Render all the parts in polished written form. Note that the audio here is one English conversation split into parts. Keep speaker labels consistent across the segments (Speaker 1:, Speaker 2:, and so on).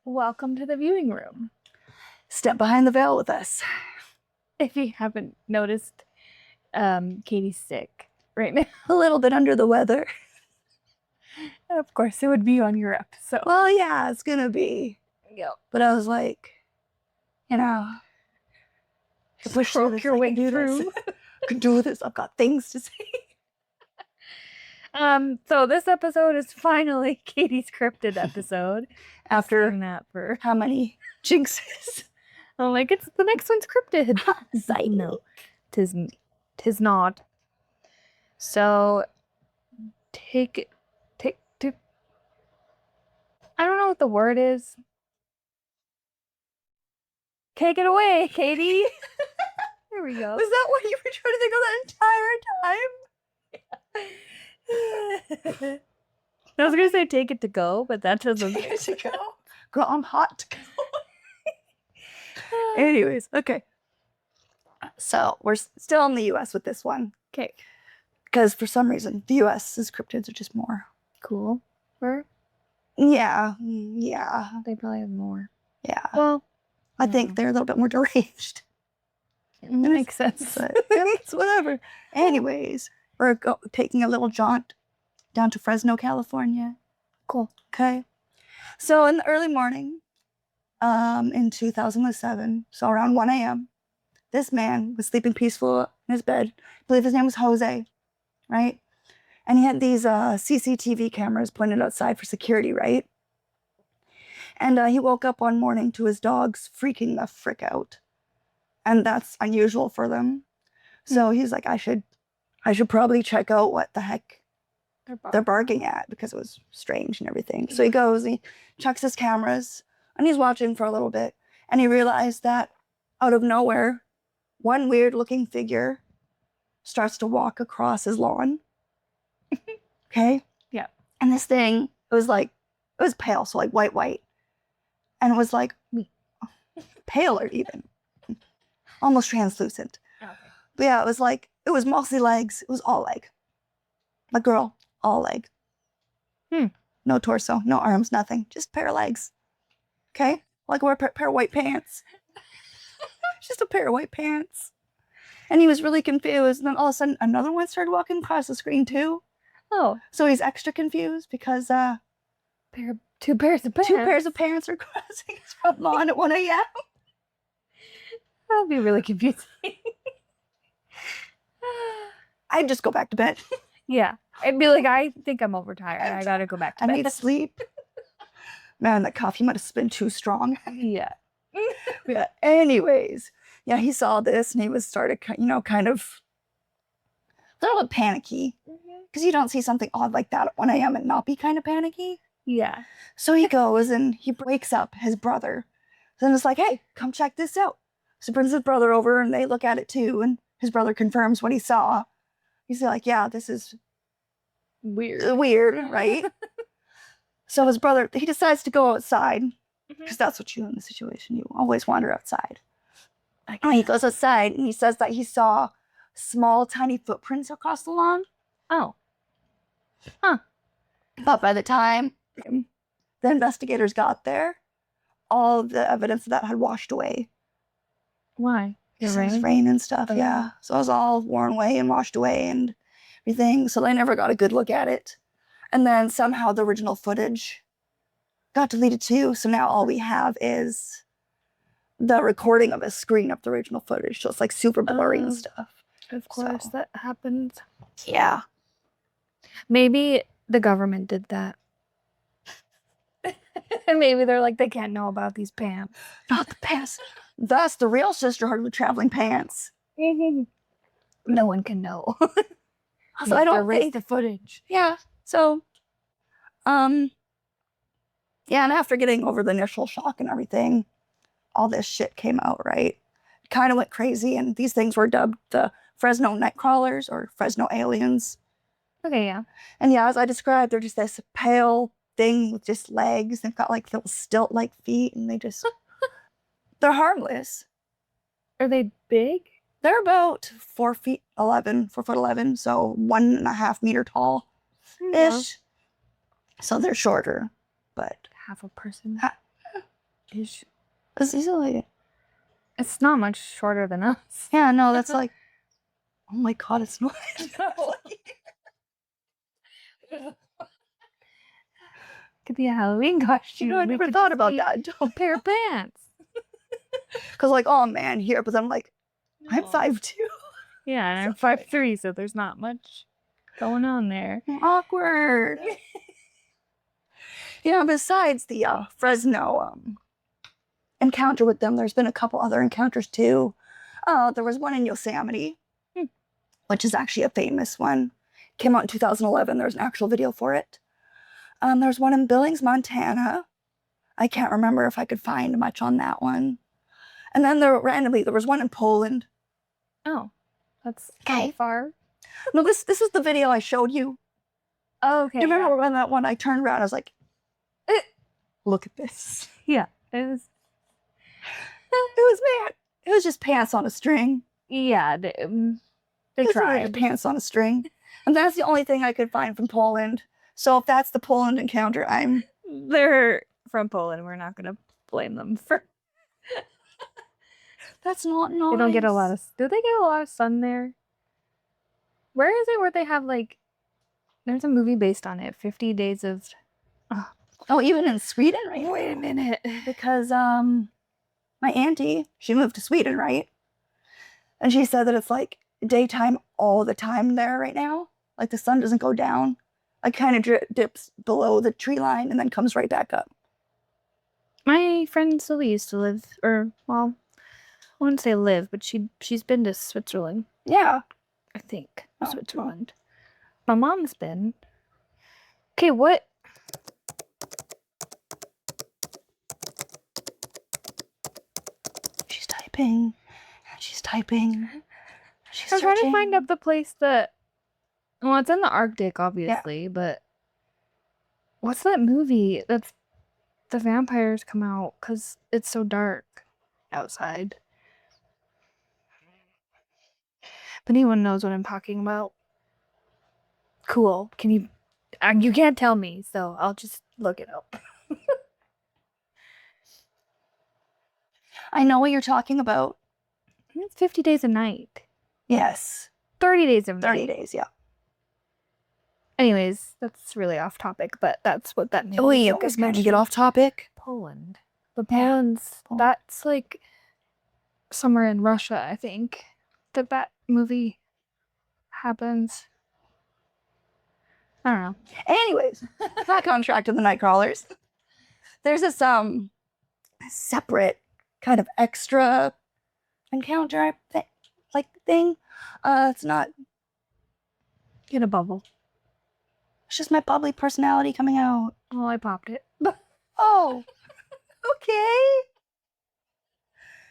Speaker 1: Welcome to the viewing room.
Speaker 2: Step behind the veil with us.
Speaker 1: If you haven't noticed, Katie's sick right now.
Speaker 2: A little bit under the weather.
Speaker 1: Of course, it would be on your episode.
Speaker 2: Well, yeah, it's gonna be.
Speaker 1: Yep.
Speaker 2: But I was like, I push through this.
Speaker 1: Your way
Speaker 2: do
Speaker 1: through.
Speaker 2: This. I can do this. I've got things to say.
Speaker 1: So this episode is finally Katie's Cryptid episode.
Speaker 2: After
Speaker 1: that for
Speaker 2: how many jinxes?
Speaker 1: I'm like, it's the next one's Cryptid.
Speaker 2: Side
Speaker 1: note. Tis not. So take I don't know what the word is. Take it away, Katie. There we go.
Speaker 2: Was that what you were trying to think of that entire time?
Speaker 1: I was gonna say take it to go, but that doesn't.
Speaker 2: Take it to go. Girl, I'm hot to go. Anyways, okay. So we're still in the U.S. with this one.
Speaker 1: Okay.
Speaker 2: Because for some reason, the U.S.'s cryptids are just more
Speaker 1: cool.
Speaker 2: Yeah.
Speaker 1: They probably have more.
Speaker 2: Yeah.
Speaker 1: Well,
Speaker 2: I think they're a little bit more deranged.
Speaker 1: It makes sense.
Speaker 2: But it's whatever. Anyways, we're taking a little jaunt down to Fresno, California.
Speaker 1: Cool.
Speaker 2: Okay. So in the early morning, in 2007, so around 1 a.m., this man was sleeping peaceful in his bed. I believe his name was Jose, right? And he had these CCTV cameras pointed outside for security, right? And he woke up one morning to his dogs freaking the frick out. And that's unusual for them. So he's like, I should probably check out what the heck they're barking at, because it was strange and everything. So he goes, he checks his cameras, and he's watching for a little bit. And he realized that out of nowhere, one weird looking figure starts to walk across his lawn. Okay?
Speaker 1: Yeah.
Speaker 2: And this thing, it was pale, so like white. And it was like paler even. Almost translucent.
Speaker 1: Okay.
Speaker 2: But yeah, it was mostly legs. It was all leg. Like, girl, all leg. No torso, no arms, nothing. Just pair of legs. Okay? Like wear a pair of white pants. Just a pair of white pants. And he was really confused. And then all of a sudden, another one started walking across the screen too.
Speaker 1: Oh.
Speaker 2: So he's extra confused because
Speaker 1: two pairs of pants.
Speaker 2: Two pairs of pants are crossing his front lawn at 1 a.m.
Speaker 1: That'd be really confusing.
Speaker 2: I'd just go back to bed.
Speaker 1: Yeah. I'd be like, I think I'm overtired. I gotta go back to bed.
Speaker 2: I need to sleep. Man, that coffee might have been too strong.
Speaker 1: Yeah.
Speaker 2: Yeah. Anyways, yeah, he saw this and he started kind of a little bit panicky. Because you don't see something odd like that at 1 a.m. and not be kind of panicky.
Speaker 1: Yeah.
Speaker 2: So he goes and he wakes up his brother. Then it's like, hey, come check this out. So he brings his brother over and they look at it too. And his brother confirms what he saw. He's like, yeah, this is weird, right? So his brother, he decides to go outside. Because that's what you do in the situation. You always wander outside. And he goes outside and he says that he saw small, tiny footprints across the lawn.
Speaker 1: Oh. Huh.
Speaker 2: But by the time the investigators got there, all the evidence of that had washed away.
Speaker 1: Why?
Speaker 2: Because it was rain and stuff, yeah. So it was all worn away and washed away and everything. So they never got a good look at it. And then somehow the original footage got deleted too. So now all we have is the recording of a screen of the original footage. So it's like super blurry and stuff.
Speaker 1: Of course, that happens.
Speaker 2: Yeah.
Speaker 1: Maybe the government did that. And maybe they're like, they can't know about these pants.
Speaker 2: Not the pants. That's the real sisterhood with traveling pants.
Speaker 1: No one can know.
Speaker 2: So I don't
Speaker 1: erase the footage.
Speaker 2: Yeah. So, yeah, and after getting over the initial shock and everything, all this shit came out, right? It kind of went crazy, and these things were dubbed the Fresno Nightcrawlers or Fresno Aliens.
Speaker 1: Okay, yeah.
Speaker 2: And yeah, as I described, they're just this pale thing with just legs. They've got like little stilt-like feet, and they're harmless.
Speaker 1: Are they big?
Speaker 2: They're about 4'11", so 1.5 meter tall ish. So they're shorter, but
Speaker 1: half a person.
Speaker 2: Because these are like,
Speaker 1: It's not much shorter than us.
Speaker 2: yeah, no, that's like, oh my god, it's not.
Speaker 1: Could be a Halloween costume.
Speaker 2: You know, I
Speaker 1: We
Speaker 2: never
Speaker 1: could
Speaker 2: thought
Speaker 1: just
Speaker 2: about
Speaker 1: be
Speaker 2: that.
Speaker 1: A pair of pants.
Speaker 2: Because like, oh man, here, but I'm like, I'm 5'2".
Speaker 1: Yeah, and I'm 5'3", so there's not much going on there.
Speaker 2: Awkward. Yeah, besides the Fresno encounter with them, there's been a couple other encounters too. There was one in Yosemite, which is actually a famous one. Came out in 2011. There's an actual video for it. There's one in Billings, Montana. I can't remember if I could find much on that one. And then randomly, there was one in Poland.
Speaker 1: Oh, that's
Speaker 2: Okay.
Speaker 1: far.
Speaker 2: No, this is the video I showed you.
Speaker 1: Oh, okay.
Speaker 2: Do you remember when that one I turned around? I was like, look at this.
Speaker 1: Yeah, it
Speaker 2: was just pants on a string.
Speaker 1: Yeah, they tried.
Speaker 2: Pants on a string. And that's the only thing I could find from Poland. So if that's the Poland encounter,
Speaker 1: They're from Poland. We're not gonna blame them for.
Speaker 2: That's not nice.
Speaker 1: They don't get a lot of. Do they get a lot of sun there? Where is it where they have like? There's a movie based on it. 50 Days of.
Speaker 2: Oh, even in Sweden, right?
Speaker 1: Wait a minute.
Speaker 2: Because my auntie, she moved to Sweden, right? And she said that it's like daytime all the time there right now. Like the sun doesn't go down. Like kind of dips below the tree line and then comes right back up.
Speaker 1: My friend Sylvie used to live, or well, I wouldn't say live, but she's been to Switzerland.
Speaker 2: Yeah,
Speaker 1: I think
Speaker 2: Switzerland.
Speaker 1: My mom's been. Okay, what?
Speaker 2: She's typing. She's typing. She's
Speaker 1: I'm trying to find out the place that. Well, it's in the Arctic, obviously, but what's that movie that's the vampires come out because it's so dark outside? If anyone knows what I'm talking about, cool. Can you? You can't tell me, so I'll just look it up.
Speaker 2: I know what you're talking about.
Speaker 1: It's 50 Days a Night.
Speaker 2: Yes.
Speaker 1: 30 Days of Night.
Speaker 2: 30 days, yeah.
Speaker 1: Anyways, that's really off topic, but that's what that means.
Speaker 2: Oh, you always meant to get off topic.
Speaker 1: Poland. But Poland's, that's like somewhere in Russia, I think, that movie happens. I don't know.
Speaker 2: Anyways, back on track to the Nightcrawlers. There's this separate kind of extra encounter thing. It's not.
Speaker 1: Get a bubble.
Speaker 2: It's just my bubbly personality coming out.
Speaker 1: Oh, I popped it.
Speaker 2: Oh, okay.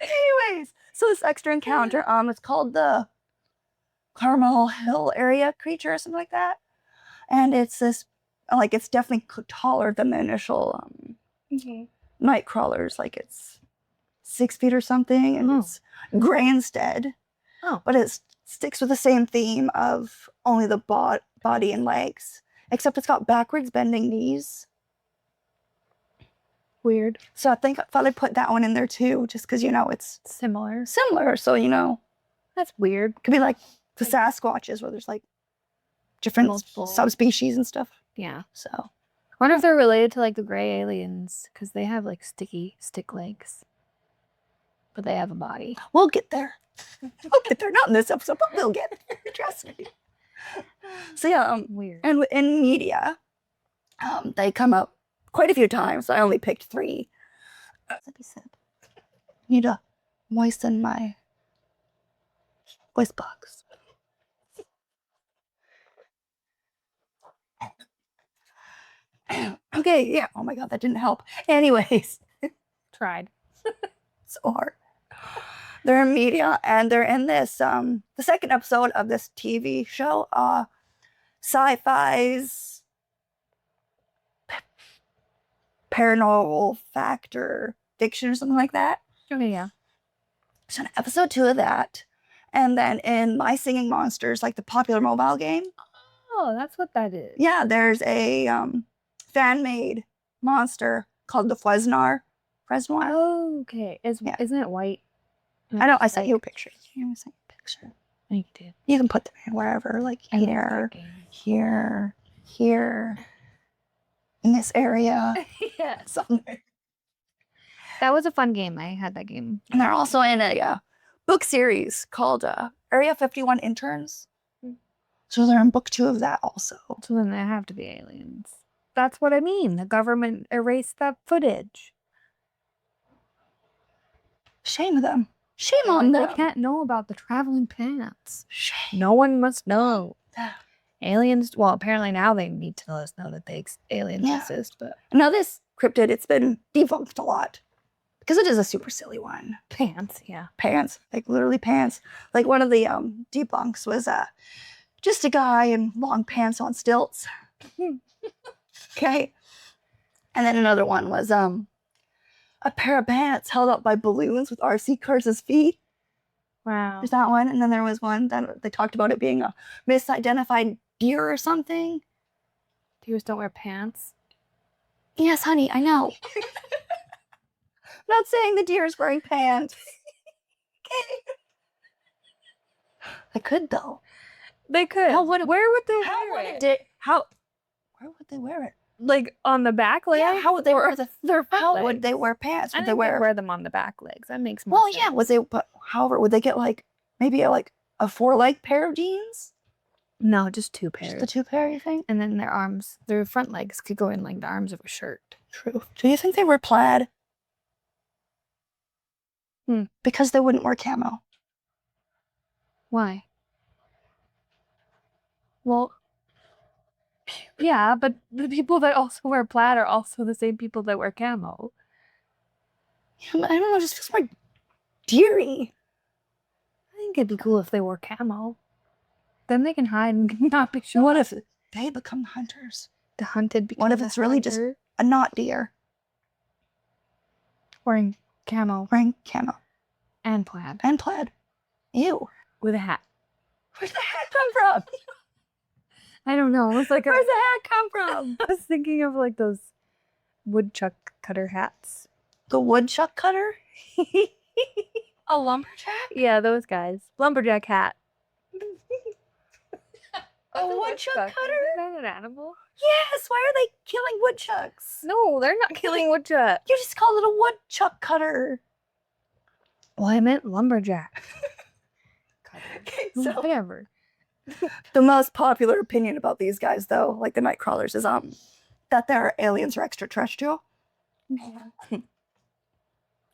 Speaker 2: Anyways, so this extra encounter, it's called the Carmel Hill area creature or something like that, and it's this, like, it's definitely taller than the initial night crawlers. Like it's 6 feet or something, and it's gray instead.
Speaker 1: Oh,
Speaker 2: but it sticks with the same theme of only the body and legs, except it's got backwards bending knees.
Speaker 1: Weird.
Speaker 2: So I thought I'd put that one in there too, just because, you know, it's
Speaker 1: similar.
Speaker 2: So, you know,
Speaker 1: that's weird.
Speaker 2: Could be like the Sasquatches, where there's like different subspecies and stuff.
Speaker 1: Yeah.
Speaker 2: So
Speaker 1: I wonder if they're related to like the gray aliens, because they have like stick legs, but they have a body.
Speaker 2: We'll get there. We'll get there. Not in this episode, but we'll get there. Trust me. So yeah,
Speaker 1: weird.
Speaker 2: And in media, they come up quite a few times. I only picked 3. Need to moisten my voice box. Okay, yeah. Oh my god, that didn't help. Anyways,
Speaker 1: Tried.
Speaker 2: So hard. They're in media, and they're in this the second episode of this TV show, Sci-Fi's Paranormal Factor Fiction or something like that.
Speaker 1: Okay, yeah.
Speaker 2: So in episode 2 of that, and then in My Singing Monsters, like the popular mobile game.
Speaker 1: Oh, that's what that is.
Speaker 2: Yeah, there's a fan-made monster called the Fresnar Fresno.
Speaker 1: Oh, okay.
Speaker 2: Yeah.
Speaker 1: Isn't it white?
Speaker 2: I know. I sent you a picture. I sent you a picture.
Speaker 1: I think you did.
Speaker 2: You can put them in wherever, like
Speaker 1: I love
Speaker 2: here,
Speaker 1: that game.
Speaker 2: here, in this area,
Speaker 1: Yeah.
Speaker 2: somewhere.
Speaker 1: That was a fun game. I had that game.
Speaker 2: And they're also in a book series called Area 51 Interns. So they're in book 2 of that also.
Speaker 1: So then there have to be aliens. That's what I mean. The government erased that footage.
Speaker 2: Shame of them. Shame on them.
Speaker 1: They can't know about the traveling pants.
Speaker 2: Shame.
Speaker 1: No one must know.
Speaker 2: Yeah.
Speaker 1: Aliens, well, apparently now they need to let us know that aliens exist, but...
Speaker 2: Now this cryptid, it's been debunked a lot. Because it is a super silly one.
Speaker 1: Pants, yeah.
Speaker 2: Pants. Like literally pants. Like one of the debunks was just a guy in long pants on stilts. Okay. And then another one was a pair of pants held up by balloons with RC cars as feet.
Speaker 1: Wow.
Speaker 2: There's that one. And then there was one that they talked about it being a misidentified deer or something.
Speaker 1: Deers don't wear pants?
Speaker 2: Yes, honey, I know. I'm not saying the deer is wearing pants. Okay. They could, though.
Speaker 1: They could. Where would they wear it?
Speaker 2: Where would they wear it?
Speaker 1: Like on the back leg?
Speaker 2: Yeah, how would they wear
Speaker 1: their front
Speaker 2: How
Speaker 1: legs.
Speaker 2: would they wear pants?
Speaker 1: I
Speaker 2: Would
Speaker 1: think
Speaker 2: they
Speaker 1: they wear them on the back legs. That makes more sense.
Speaker 2: Well, yeah, but however, would they get like maybe a 4-leg pair of jeans?
Speaker 1: No, just 2 pairs.
Speaker 2: Just the 2 pair, you think?
Speaker 1: And then their front legs could go in like the arms of a shirt.
Speaker 2: True. Do you think they wear plaid? Because they wouldn't wear camo.
Speaker 1: Why? Well, yeah, but the people that also wear plaid are also the same people that wear camo.
Speaker 2: I don't know, it just feels more deery.
Speaker 1: I think it'd be cool if they wore camo. Then they can hide and not be shot.
Speaker 2: What if they become hunters?
Speaker 1: The hunted become
Speaker 2: What if it's really just a not deer?
Speaker 1: Wearing camo.
Speaker 2: Wearing camo.
Speaker 1: And plaid.
Speaker 2: And plaid. Ew.
Speaker 1: With a hat.
Speaker 2: Where'd the hat come from?
Speaker 1: I don't know. It was like
Speaker 2: Where's the hat come from?
Speaker 1: I was thinking of like those woodchuck cutter hats.
Speaker 2: The woodchuck cutter? A lumberjack?
Speaker 1: Yeah, those guys. Lumberjack hat.
Speaker 2: A woodchuck cutter?
Speaker 1: Is that an animal?
Speaker 2: Yes, why are they killing woodchucks?
Speaker 1: No, they're not killing woodchuck.
Speaker 2: You just called it a woodchuck cutter.
Speaker 1: Well, I meant lumberjack.
Speaker 2: Okay, so
Speaker 1: whatever.
Speaker 2: The most popular opinion about these guys, though, like the night crawlers, is that they're aliens or extraterrestrial.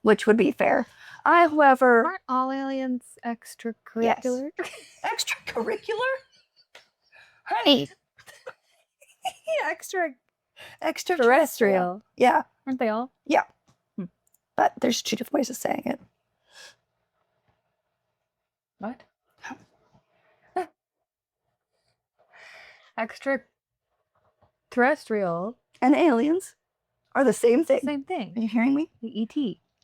Speaker 2: Which would be fair. However,
Speaker 1: aren't all aliens extracurricular?
Speaker 2: Yes. Extracurricular? Honey.
Speaker 1: Yeah,
Speaker 2: Extraterrestrial.
Speaker 1: terrestrial.
Speaker 2: Yeah.
Speaker 1: Aren't they all?
Speaker 2: Yeah. But there's 2 different ways of saying it.
Speaker 1: What? Extraterrestrial.
Speaker 2: And aliens are the same thing.
Speaker 1: Same thing.
Speaker 2: Are you hearing me?
Speaker 1: The ET.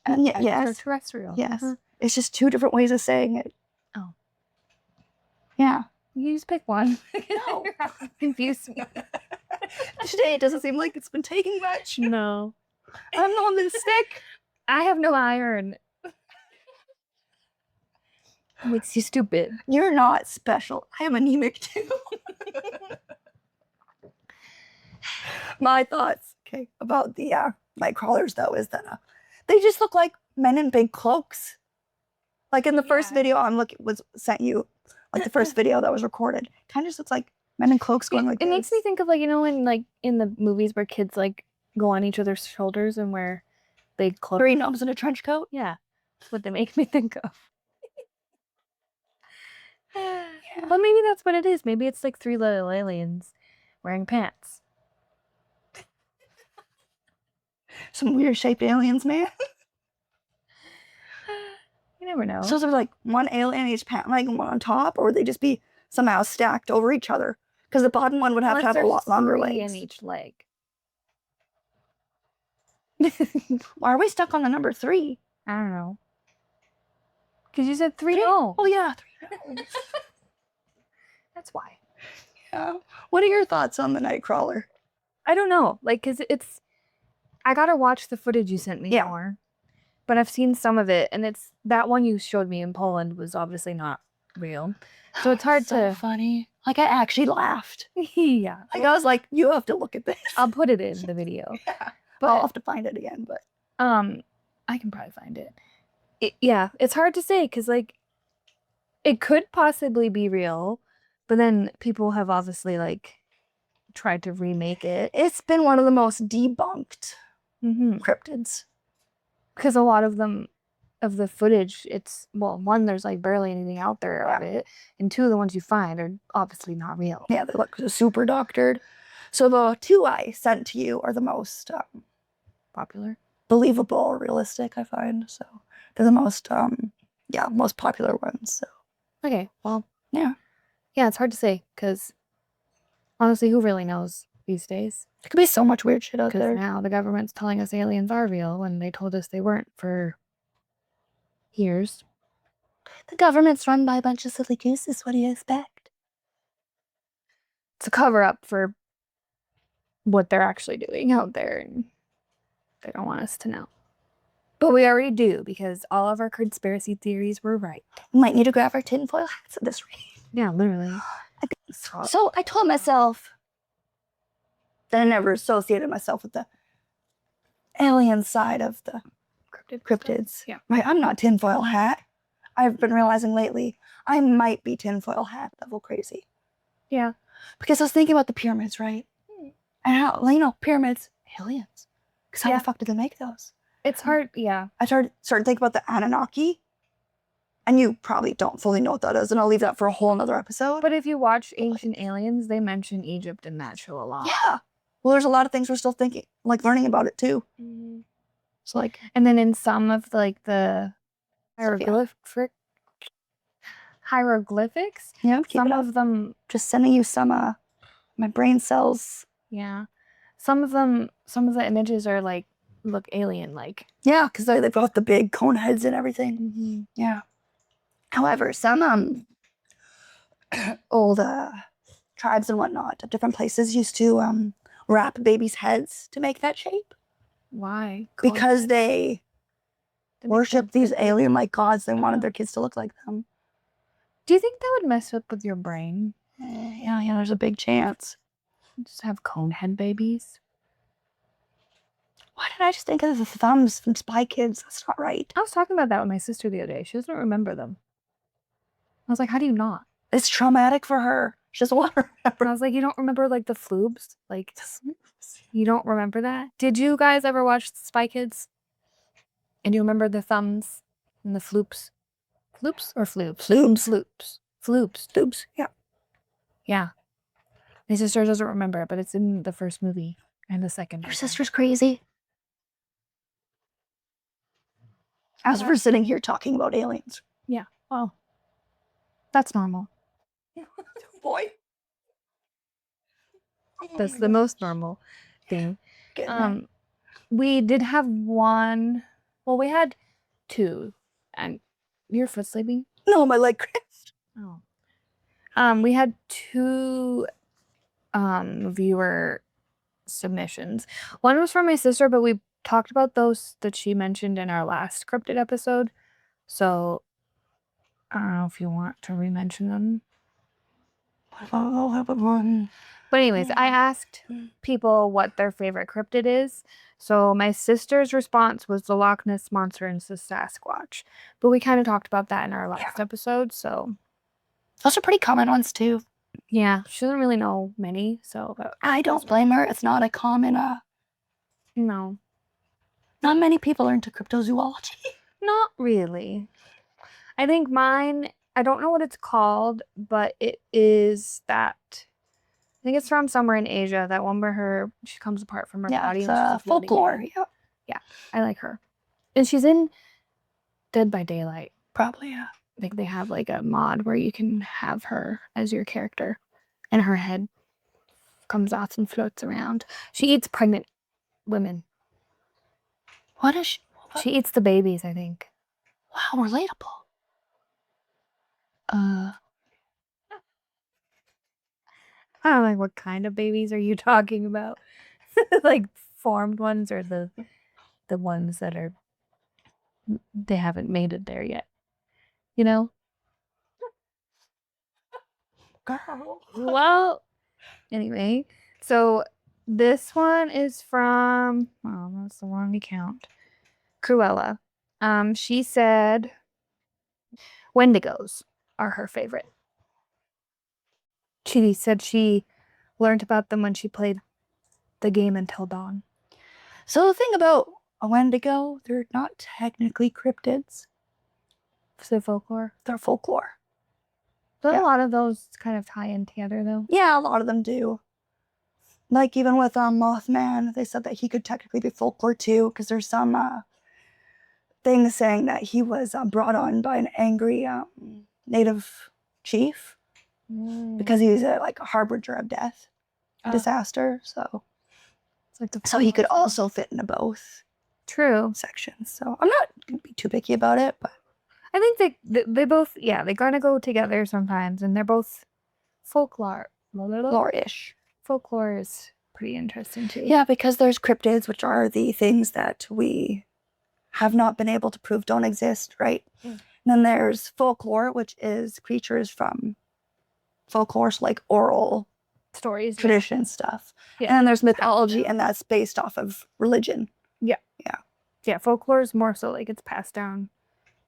Speaker 2: And yes.
Speaker 1: Extraterrestrial.
Speaker 2: Yes. It's just 2 different ways of saying it.
Speaker 1: Oh.
Speaker 2: Yeah.
Speaker 1: You just pick one.
Speaker 2: No.
Speaker 1: Confuse me.
Speaker 2: Today it doesn't seem like it's been taking much.
Speaker 1: No.
Speaker 2: I'm the one that's sick.
Speaker 1: I have no iron. Makes you stupid.
Speaker 2: You're not special. I am anemic too. My thoughts, okay, about the night crawlers though is that they just look like men in big cloaks. Like in the first video sent you, like the first video that was recorded, kind of just looks like men in cloaks going like
Speaker 1: it
Speaker 2: this.
Speaker 1: makes me think of in the movies where kids go on each other's shoulders and wear big cloaks.
Speaker 2: 3 gnomes in a trench coat.
Speaker 1: Yeah, that's what they make me think of.
Speaker 2: Yeah.
Speaker 1: But maybe that's what it is. Maybe it's like 3 little aliens wearing pants.
Speaker 2: Some weird shaped aliens, man.
Speaker 1: You never know.
Speaker 2: So they're like one alien each pant leg and one on top, or would they just be somehow stacked over each other? Because the bottom one would have to have a lot longer legs.
Speaker 1: In each leg.
Speaker 2: Why are we stuck on the number 3?
Speaker 1: I don't know. Because you said 3 no.
Speaker 2: Oh yeah, 3 no.
Speaker 1: That's why.
Speaker 2: Yeah. What are your thoughts on the Nightcrawler?
Speaker 1: I don't know. Because I gotta watch the footage you sent me more. but I've seen some of it, and it's that one you showed me in Poland was obviously not real. So it's hard to.
Speaker 2: funny. Like, I actually laughed.
Speaker 1: Yeah.
Speaker 2: Like, I was like, you have to look at this.
Speaker 1: I'll put it in the video.
Speaker 2: Yeah.
Speaker 1: But
Speaker 2: I'll have to find it again, but
Speaker 1: I can probably find it. Yeah, it's hard to say because like it could possibly be real, but then people have obviously like tried to remake it.
Speaker 2: it's been one of the most debunked
Speaker 1: Mm-hmm.
Speaker 2: cryptids.
Speaker 1: Because a lot of them, of the footage, it's, well, one, there's like barely anything out there of it, and two, the ones you find are obviously not real.
Speaker 2: Yeah, they look super doctored. So the two I sent to you are the most
Speaker 1: Popular.
Speaker 2: believable or realistic, I find. So they're the most, most popular ones. So
Speaker 1: Okay, well,
Speaker 2: yeah,
Speaker 1: it's hard to say because honestly, who really knows these days?
Speaker 2: there could be so much weird shit out
Speaker 1: Because
Speaker 2: there.
Speaker 1: now the government's telling us aliens are real when they told us they weren't for years.
Speaker 2: The government's run by a bunch of silly gooses. What do you expect?
Speaker 1: It's a cover up for what they're actually doing out there, and they don't want us to know. But we already do because all of our conspiracy theories were right.
Speaker 2: We might need to grab our tinfoil hats at this rate.
Speaker 1: Yeah, literally.
Speaker 2: So I told myself that I never associated myself with the alien side of the cryptids.
Speaker 1: Yeah.
Speaker 2: Right, I'm not tinfoil hat. I've been realizing lately I might be tinfoil hat level crazy.
Speaker 1: Yeah.
Speaker 2: Because I was thinking about the pyramids, right? And how, pyramids, aliens. Because how the fuck did they make those?
Speaker 1: It's hard, yeah.
Speaker 2: I started thinking about the Anunnaki. And you probably don't fully know what that is, and I'll leave that for a whole nother episode.
Speaker 1: But if you watch Ancient Aliens, they mention Egypt in that show a lot.
Speaker 2: Yeah. Well, there's a lot of things we're still thinking, like learning about it too.
Speaker 1: Mm-hmm.
Speaker 2: So like,
Speaker 1: and then in some of like the hieroglyphics,
Speaker 2: yeah,
Speaker 1: some of them,
Speaker 2: just sending you some my brain cells.
Speaker 1: yeah, some of the images are like look alien like.
Speaker 2: Yeah, because they've got the big cone heads and everything.
Speaker 1: Mm-hmm.
Speaker 2: Yeah. However, some old tribes and whatnot of different places used to wrap babies' heads to make that shape.
Speaker 1: Why?
Speaker 2: Because they worship these alien-like gods and wanted their kids to look like them.
Speaker 1: Do you think that would mess up with your brain?
Speaker 2: Yeah, there's a big chance.
Speaker 1: Just have cone head babies?
Speaker 2: Why did I just think of the thumbs from Spy Kids? That's not right.
Speaker 1: I was talking about that with my sister the other day. She doesn't remember them. I was like, how do you not?
Speaker 2: It's traumatic for her. She doesn't want to remember.
Speaker 1: And I was like, you don't remember like the floobs? Like, you don't remember that? Did you guys ever watch Spy Kids? And you remember the thumbs and the floops? Floops or floobs?
Speaker 2: Floops.
Speaker 1: Floops.
Speaker 2: Yeah.
Speaker 1: Yeah. My sister doesn't remember, but it's in the first movie and the second.
Speaker 2: Your sister's crazy. As we're sitting here talking about aliens.
Speaker 1: Yeah. Well, that's normal.
Speaker 2: Boy.
Speaker 1: That's the most normal thing. We did have one. Well, we had two. And your foot sleeping?
Speaker 2: No, my leg cramped.
Speaker 1: Oh. We had two viewer submissions. One was from my sister, but we talked about those that she mentioned in our last Cryptid episode. So I don't know if you want to re-mention them. But anyways, I asked people what their favorite cryptid is. So my sister's response was the Loch Ness Monster and the Sasquatch. But we kind of talked about that in our last episode, so.
Speaker 2: Those are pretty common ones too.
Speaker 1: Yeah, she doesn't really know many, so.
Speaker 2: I don't blame her. It's not a common,
Speaker 1: No.
Speaker 2: Not many people are into cryptozoology.
Speaker 1: Not really. I think mine, I don't know what it's called, but it is that. I think it's from somewhere in Asia. That one where she comes apart from her body.
Speaker 2: Yeah, it's folklore.
Speaker 1: Yeah, I like her. And she's in Dead by Daylight.
Speaker 2: Probably, yeah.
Speaker 1: I think they have like a mod where you can have her as your character. And her head comes off and floats around. She eats pregnant women.
Speaker 2: What is she?
Speaker 1: She eats the babies, I think.
Speaker 2: Wow, relatable.
Speaker 1: I don't know, like, what kind of babies are you talking about? Like formed ones or the ones that are they haven't made it there yet. You know?
Speaker 2: Girl.
Speaker 1: Well, anyway, so this one is from, oh, that's the wrong account. Cruella. She said Wendigos are her favorite. She said she learned about them when she played the game Until Dawn.
Speaker 2: So the thing about a Wendigo, they're not technically cryptids.
Speaker 1: So folklore.
Speaker 2: They're folklore.
Speaker 1: Don't a lot of those kind of tie in together, though?
Speaker 2: Yeah, a lot of them do. Like even with Mothman, they said that he could technically be folklore too, because there's some things saying that he was brought on by an angry native chief because he's like a harbinger of death, disaster. So
Speaker 1: it's like
Speaker 2: so he could also fit into both sections. So I'm not gonna be too picky about it, but
Speaker 1: I think they both, yeah, they kind of go together sometimes, and they're both folklore-ish. Folklore is pretty interesting too.
Speaker 2: Yeah, because there's cryptids, which are the things that we have not been able to prove don't exist, right? And then there's folklore, which is creatures from folklore, so like oral
Speaker 1: stories,
Speaker 2: tradition stuff.
Speaker 1: Yeah.
Speaker 2: And then there's mythology, and that's based off of religion.
Speaker 1: Yeah, folklore is more so like it's passed down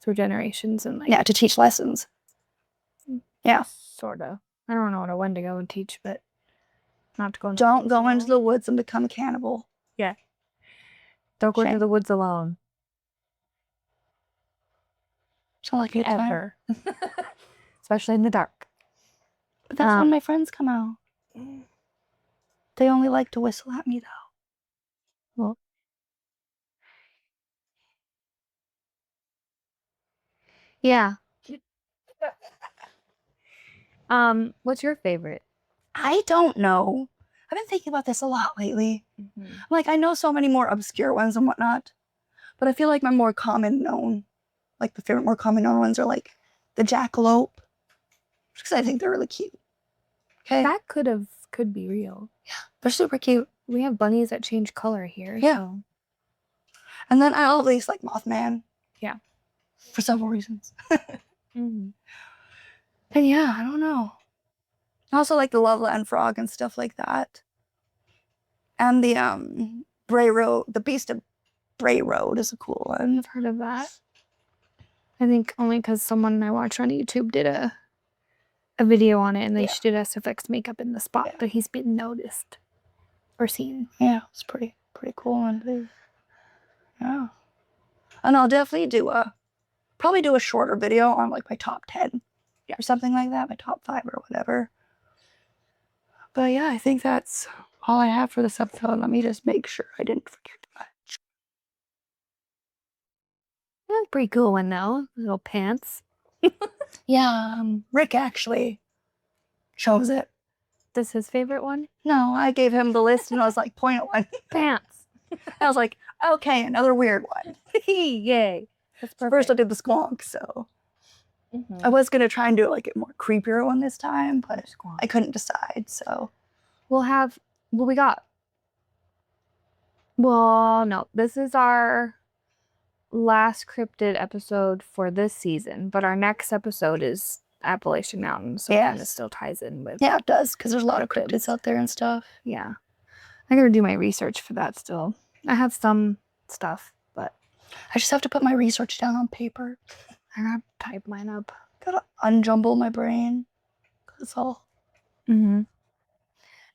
Speaker 1: through generations and like
Speaker 2: to teach lessons. Yeah.
Speaker 1: Sort of. I don't know what a Wendigo would teach, but not to go into
Speaker 2: Don't go into the woods and become a cannibal.
Speaker 1: Yeah. Don't go into the woods alone.
Speaker 2: Sound like it
Speaker 1: ever. Especially in the dark.
Speaker 2: But that's when my friends come out. They only like to whistle at me, though.
Speaker 1: Well, yeah. What's your favorite?
Speaker 2: I don't know. I've been thinking about this a lot lately. Like, I know so many more obscure ones and whatnot, but I feel like my more common known, like the favorite more common known ones are like the jackalope, because I think they're really cute. Okay.
Speaker 1: That could be real.
Speaker 2: Yeah, they're super cute.
Speaker 1: We have bunnies that change color here.
Speaker 2: Yeah.
Speaker 1: So.
Speaker 2: And then I always like Mothman.
Speaker 1: Yeah.
Speaker 2: For several reasons. And yeah, I don't know. I also like the Loveland frog and stuff like that. And the Bray Road, the Beast of Bray Road is a cool one.
Speaker 1: I've heard of that. I think only because someone I watched on YouTube did a video on it, and she did SFX makeup in the spot that he's been noticed or seen.
Speaker 2: Yeah, it's pretty cool one too. Yeah. And I'll definitely probably do a shorter video on like my top 10 or something like that, my top 5 or whatever. But yeah, I think that's all I have for this episode. Let me just make sure I didn't forget much.
Speaker 1: That's a pretty cool one though. Little pants.
Speaker 2: Yeah, Rick actually chose it.
Speaker 1: This his favorite one?
Speaker 2: No, I gave him the list and I was like, point at one.
Speaker 1: Pants.
Speaker 2: I was like, okay, another weird one.
Speaker 1: Yay. That's perfect.
Speaker 2: First I did the squonk, so I was gonna try and do like a more creepier one this time, but I couldn't decide, so
Speaker 1: we got. No, this is our last cryptid episode for this season, but our next episode is Appalachian Mountain, so it still ties in with.
Speaker 2: Yeah, it does, because there's a lot of cryptids out there and stuff.
Speaker 1: Yeah. I gotta do my research for that still. I have some stuff, but
Speaker 2: I just have to put my research down on paper.
Speaker 1: I gotta type mine up.
Speaker 2: Gotta unjumble my brain. That's all.
Speaker 1: And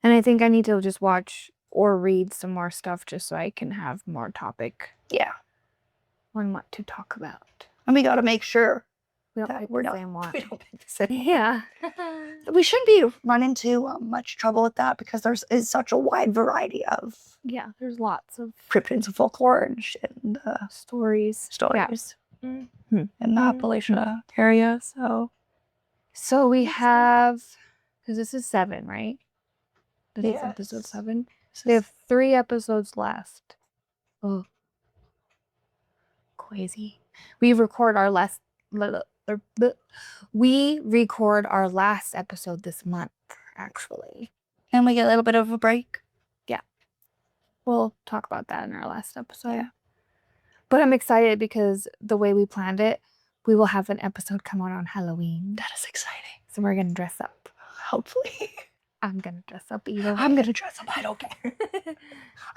Speaker 1: I think I need to just watch or read some more stuff just so I can have more topic.
Speaker 2: Yeah.
Speaker 1: On what to talk about.
Speaker 2: And we gotta make sure
Speaker 1: we don't pick the same one.
Speaker 2: We don't pick the same.
Speaker 1: Yeah.
Speaker 2: We shouldn't be run into much trouble with that because is such a wide variety of.
Speaker 1: Yeah, there's lots of
Speaker 2: cryptids and folklore and shit and
Speaker 1: stories.
Speaker 2: In the Appalachia area,
Speaker 1: so we have, because this is 7, right? This is episode 7. So we have 3 episodes left. Oh, crazy. We record our last episode this month, actually.
Speaker 2: And we get a little bit of a break.
Speaker 1: Yeah. We'll talk about that in our last episode. Yeah. But I'm excited because the way we planned it, we will have an episode come out on Halloween.
Speaker 2: That is exciting.
Speaker 1: So we're gonna dress up.
Speaker 2: Hopefully.
Speaker 1: I'm gonna dress up either way.
Speaker 2: I'm gonna dress up. I don't care.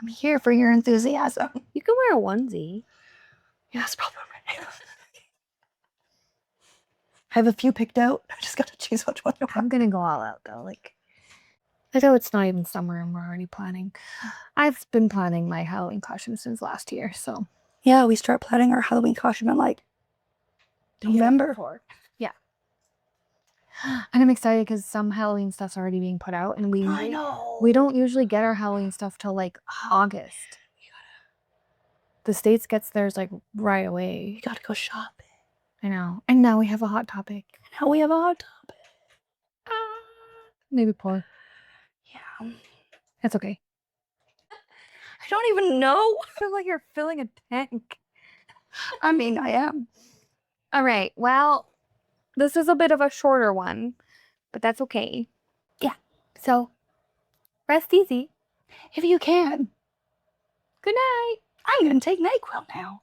Speaker 2: I'm here for your enthusiasm.
Speaker 1: You can wear a onesie.
Speaker 2: Yeah, that's probably right. I have a few picked out. I just gotta choose which one to wear.
Speaker 1: I'm gonna go all out though. Like, I know it's not even summer and we're already planning. I've been planning my Halloween costume since last year, so.
Speaker 2: Yeah, we start planning our Halloween costume in like November.
Speaker 1: Yeah. And I'm excited because some Halloween stuff's already being put out, and
Speaker 2: I know.
Speaker 1: we don't usually get our Halloween stuff till like August. The States gets theirs like right away.
Speaker 2: You gotta go shopping.
Speaker 1: I know. And now we have a hot topic.
Speaker 2: Now we have a hot topic.
Speaker 1: Maybe pour.
Speaker 2: Yeah.
Speaker 1: It's okay.
Speaker 2: I don't even know.
Speaker 1: I feel like you're filling a tank.
Speaker 2: I mean, I am.
Speaker 1: All right. Well, this is a bit of a shorter one, but that's okay.
Speaker 2: Yeah.
Speaker 1: So, rest easy.
Speaker 2: If you can.
Speaker 1: Good night.
Speaker 2: I'm gonna take NyQuil now.